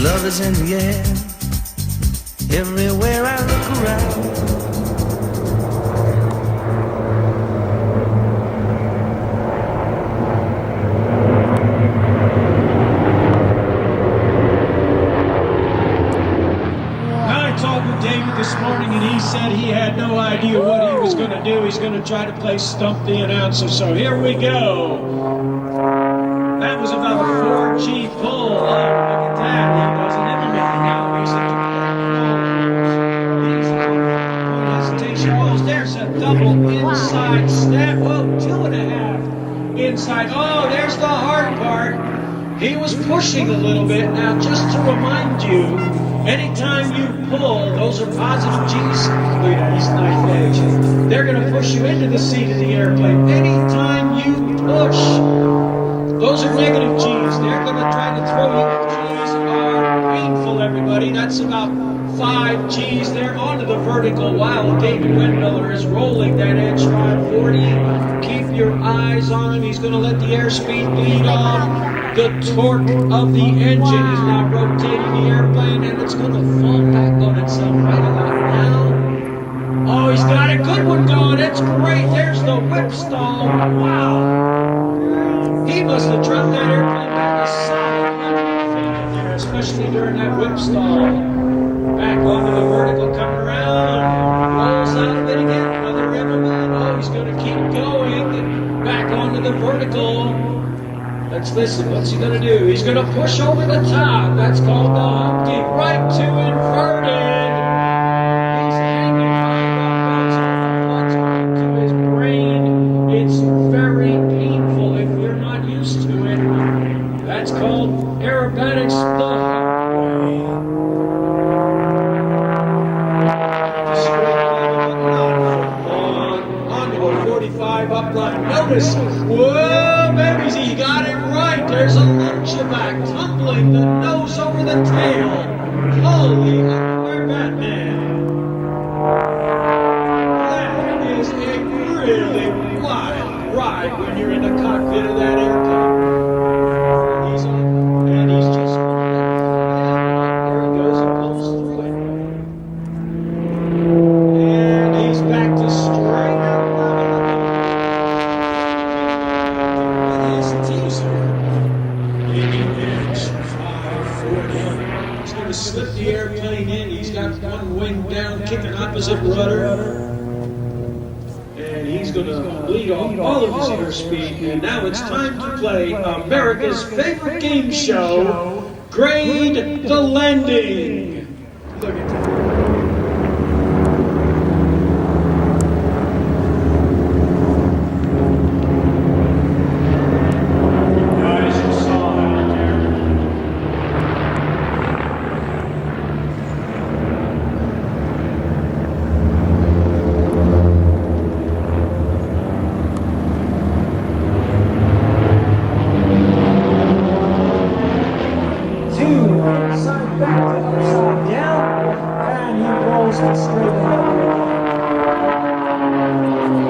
Love is in the air, everywhere I look around. I talked with David this morning and he said he had no idea what he was going to do. He's going to try to play Stump the Announcer. So here we go. That was about a 4G pull. Oh, look at that. He doesn't implement now. He's a point hesitation balls. There's a double inside step. Whoa, 2.5 inside. Oh, there's the hard part. He was pushing a little bit. Now, just to remind you, anytime you pull, those are positive G's. Look at that, he's knife edge. They're going to push you into the seat of the airplane. Anytime you push, those are negative G's. They're going to try to throw you. G's are painful, everybody. That's about 5 G's there onto the vertical while David Windmiller is rolling that edge 540. Keep your eyes on him. He's going to let the airspeed bleed off. The torque of the engine is now rotating the airplane, and it's going to fall back on itself right about now. Oh, he's got a good one going. It's great. There's the whip stall. Wow. He must have dropped that airplane back a solid 100 feet in there, especially during that whip stall. Back onto the vertical, coming around. Rolls out of it again. Another interval. Oh, he's going to keep going. Back onto the vertical. Let's listen. What's he going to do? He's going to push over the top. That's called the Humpty. Right to inverted. He's hanging by the belts to his brain. It's very painful if you're not used to it. That's called aerobatics the hard way. Onto a 45 upline. Notice. Whoa, babies, he got it right. There's a lunchback tumbling the nose over the tail. Holy underwear Batman. That is a really wild ride when you're in the cockpit of that airplane. And he's just there he goes, he pulls through it. And he's back to straight out. Slip the airplane in. He's got one wing down, kicking opposite rudder. And he's going to bleed off all of his airspeed. And now it's time to play America's favorite game show, Grade the Landing. Look at that. Upside down, and he rolls it straight ahead.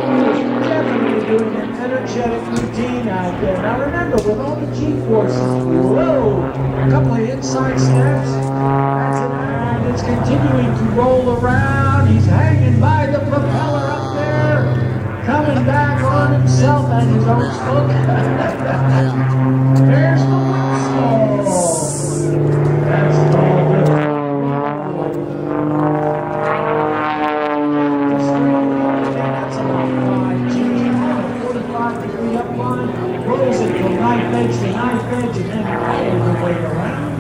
He's definitely doing an energetic routine out there. Now remember, with all the G-forces, whoa, a couple of inside steps, that's it, and it's continuing to roll around. He's hanging by the propeller up there, coming back on himself and his own smoke. There's the whistle. That's all good. That's about 5G. 45-degree upline. Rolls it from knife edge to knife edge and then all the way around.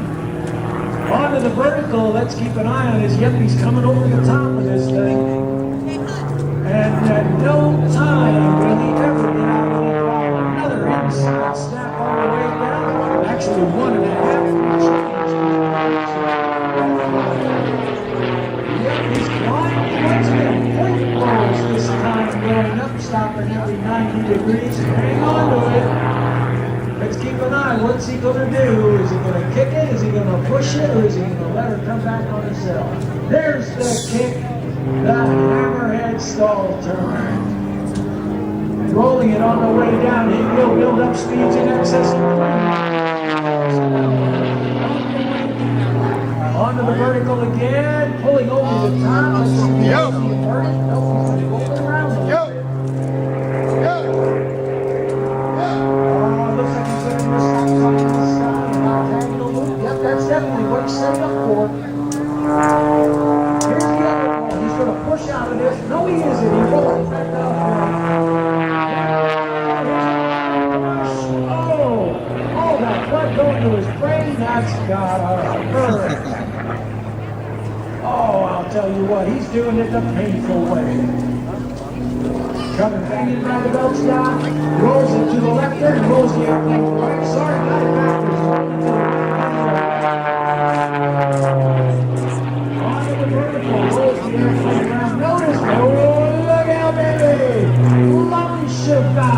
Onto the vertical. Let's keep an eye on his. Yep, he's coming over the top of this thing. And at no time will he ever get out of the ball. Another inside step all the way down. Actually, 1.5. Yep, he's flying once again. Point balls this time going up, stopping every 90 degrees. Hang on to it. Let's keep an eye. What's he going to do? Is he going to kick it? Is he going to push it? Or is he going to let her come back on herself? There's the kick. The hammerhead stall turn. Rolling it on the way down. He will build up speeds in excess of 3. again, pulling over the top. Let's see if he has the inverted. Nope, he's going to go around a little bit. Oh, looks like he's going to miss something on the side. About tagging a loop. Yep, that's definitely what he's setting up for. Here's the other ball. He's going to push out of this. No, he isn't. He rolls it back out there. Oh, that blood going to his brain. That's gotta hurt. Oh, I'll tell you what, he's doing it the painful way. Coming back in by the belt stop, rolls it to the left and rolls the airplane to the right. Sorry, got it backwards. Onto the vertical, rolls the airplane around. Notice, oh, look out, baby! Lovely sugar!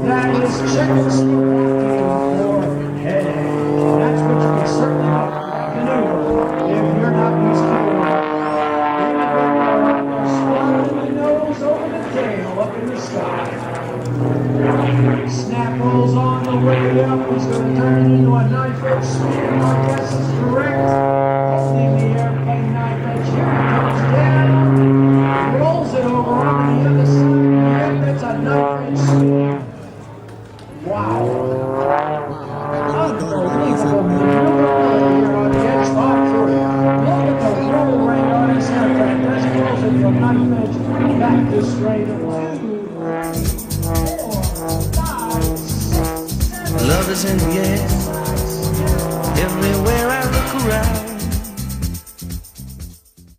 That is chicken skin for headache. That's what you can certainly maneuver if you're not used to it. Swallowing the nose over the tail up in the sky. Snap rolls on the way up. He's going to turn it into a knife-edge speed. My guess is correct. Holding the airplane knife-edge. Here he comes down. Rolls it over on the other side. Yep, it's a knife-edge speed. Wow. Unbelievable maneuverability here on the edge off through. Look at the roll rate on his aircraft. That's closing from knife edge back to straight away. 2, 3, 4, 5, 6, 7. Love is in the air.